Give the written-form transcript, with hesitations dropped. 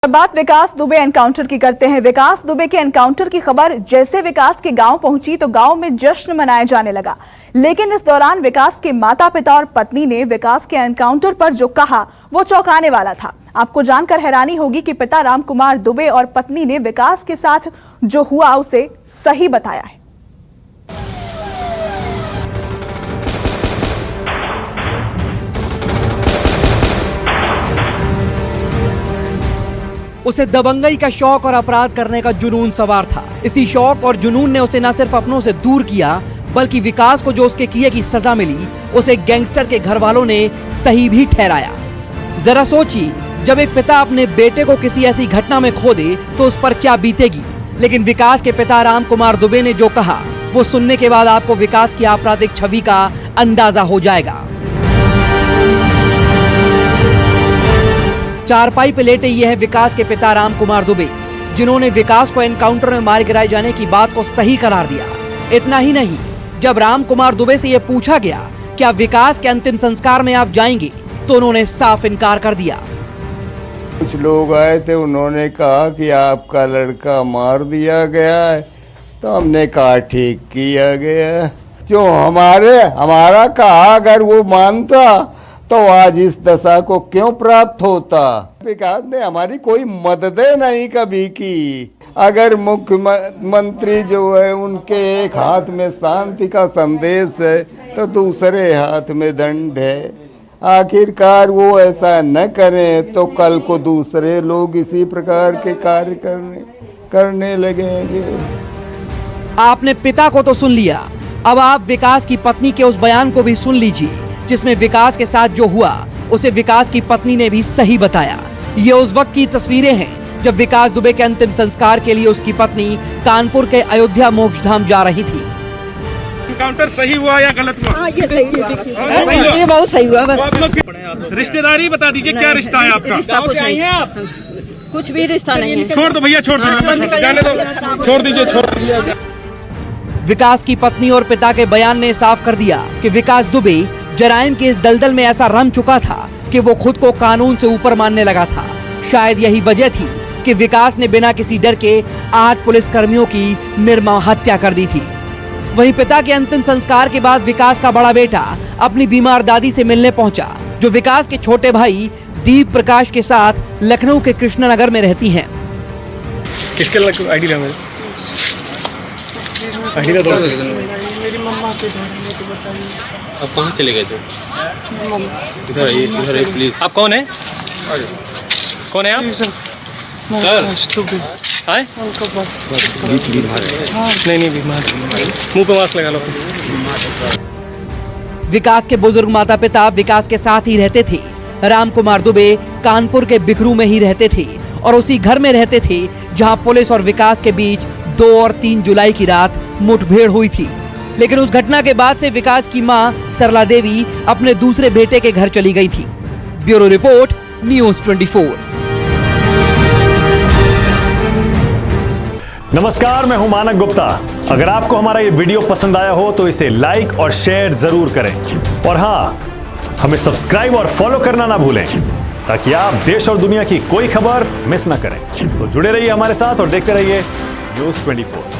अब बात विकास दुबे एनकाउंटर की करते हैं। विकास दुबे के एनकाउंटर की खबर जैसे विकास के गांव पहुंची तो गांव में जश्न मनाया जाने लगा, लेकिन इस दौरान विकास के माता पिता और पत्नी ने विकास के एनकाउंटर पर जो कहा वो चौंकाने वाला था। आपको जानकर हैरानी होगी कि पिता रामकुमार दुबे और पत्नी ने विकास के साथ जो हुआ उसे सही बताया है। उसे दबंगई का शौक और अपराध करने का जुनून सवार था। इसी शौक और जुनून ने उसे न सिर्फ अपनों से दूर किया, बल्कि विकास को जो उसके किए की सजा मिली उसे गैंगस्टर के घर वालों ने सही भी ठहराया। जरा सोचिए, जब एक पिता अपने बेटे को किसी ऐसी घटना में खो दे तो उस पर क्या बीतेगी। लेकिन विकास के पिता रामकुमार दुबे ने जो कहा वो सुनने के बाद आपको विकास की आपराधिक छवि का अंदाजा हो जाएगा। चारपाई पे लेटे ये है विकास के पिता रामकुमार दुबे, जिन्होंने विकास को एनकाउंटर में मारे गिराए जाने की बात को सही करार दिया। इतना ही नहीं, जब रामकुमार दुबे से ये पूछा गया क्या विकास के अंतिम संस्कार में आप जाएंगे तो उन्होंने साफ इनकार कर दिया। कुछ लोग आए थे, उन्होंने कहा कि आपका लड़का मार दिया गया है, तो हमने कहा ठीक किया गया। जो हमारा कहा अगर वो मानता तो आज इस दशा को क्यों प्राप्त होता। विकास ने हमारी कोई मददें नहीं कभी की। अगर मुख्यमंत्री जो है उनके एक हाथ में शांति का संदेश है तो दूसरे हाथ में दंड है। आखिरकार वो ऐसा न करें तो कल को दूसरे लोग इसी प्रकार के कार्य करने लगेंगे। आपने पिता को तो सुन लिया, अब आप विकास की पत्नी के उस बयान को भी सुन लीजिए, जिसमें विकास के साथ जो हुआ उसे विकास की पत्नी ने भी सही बताया। ये उस वक्त की तस्वीरें हैं जब विकास दुबे के अंतिम संस्कार के लिए उसकी पत्नी कानपुर के अयोध्या मोक्षधाम जा रही थी। एनकाउंटर सही हुआ या गलत हुआ? ये सही हुआ, ये बहुत सही हुआ। बस रिश्तेदारी बता दीजिए, क्या रिश्ता है आपका? रिश्ता कुछ नहीं है, कुछ भी रिश्ता नहीं है। छोड़ दो भैया, छोड़ दो, छोड़ दीजिए। विकास की पत्नी और पिता के बयान ने साफ कर दिया कि विकास दुबे जराइम के इस दलदल में ऐसा रम चुका था कि वो खुद को कानून से ऊपर मानने लगा था। शायद यही वजह थी कि विकास ने बिना किसी डर के 8 पुलिस कर्मियों की निर्मम हत्या कर दी थी। वहीं पिता के अंतिम संस्कार के बाद विकास का बड़ा बेटा अपनी बीमार दादी से मिलने पहुंचा, जो विकास के छोटे भाई दीप प्रकाश के साथ लखनऊ के कृष्णनगर में रहती हैं। किसके आईडी ला मेरे? आईडी ला दो। मेरी मम्मा के घर में तो बताइए। आप कहाँ चले गए थे? इधर आइए प्लीज। आप कौन है? कौन है आप? आए? नहीं बीमार, मुंह पे मास्क लगा लो। विकास के बुजुर्ग माता पिता विकास के साथ ही रहते थे। रामकुमार दुबे कानपुर के बिकरू में ही रहते थे और उसी घर में रहते थे जहां पुलिस और विकास के बीच 2 और 3 जुलाई की रात मुठभेड़ हुई थी। लेकिन उस घटना के बाद से विकास की मां सरला देवी अपने दूसरे बेटे के घर चली गई थी। Bureau report, news 24। नमस्कार, मैं हूं मानक गुप्ता। अगर आपको हमारा ये वीडियो पसंद आया हो तो इसे लाइक और शेयर जरूर करें, और हाँ, हमें सब्सक्राइब और फॉलो करना ना भूलें ताकि आप देश और दुनिया की कोई खबर मिस ना करें। तो जुड़े रहिए हमारे साथ और देखते रहिए न्यूज़ 24।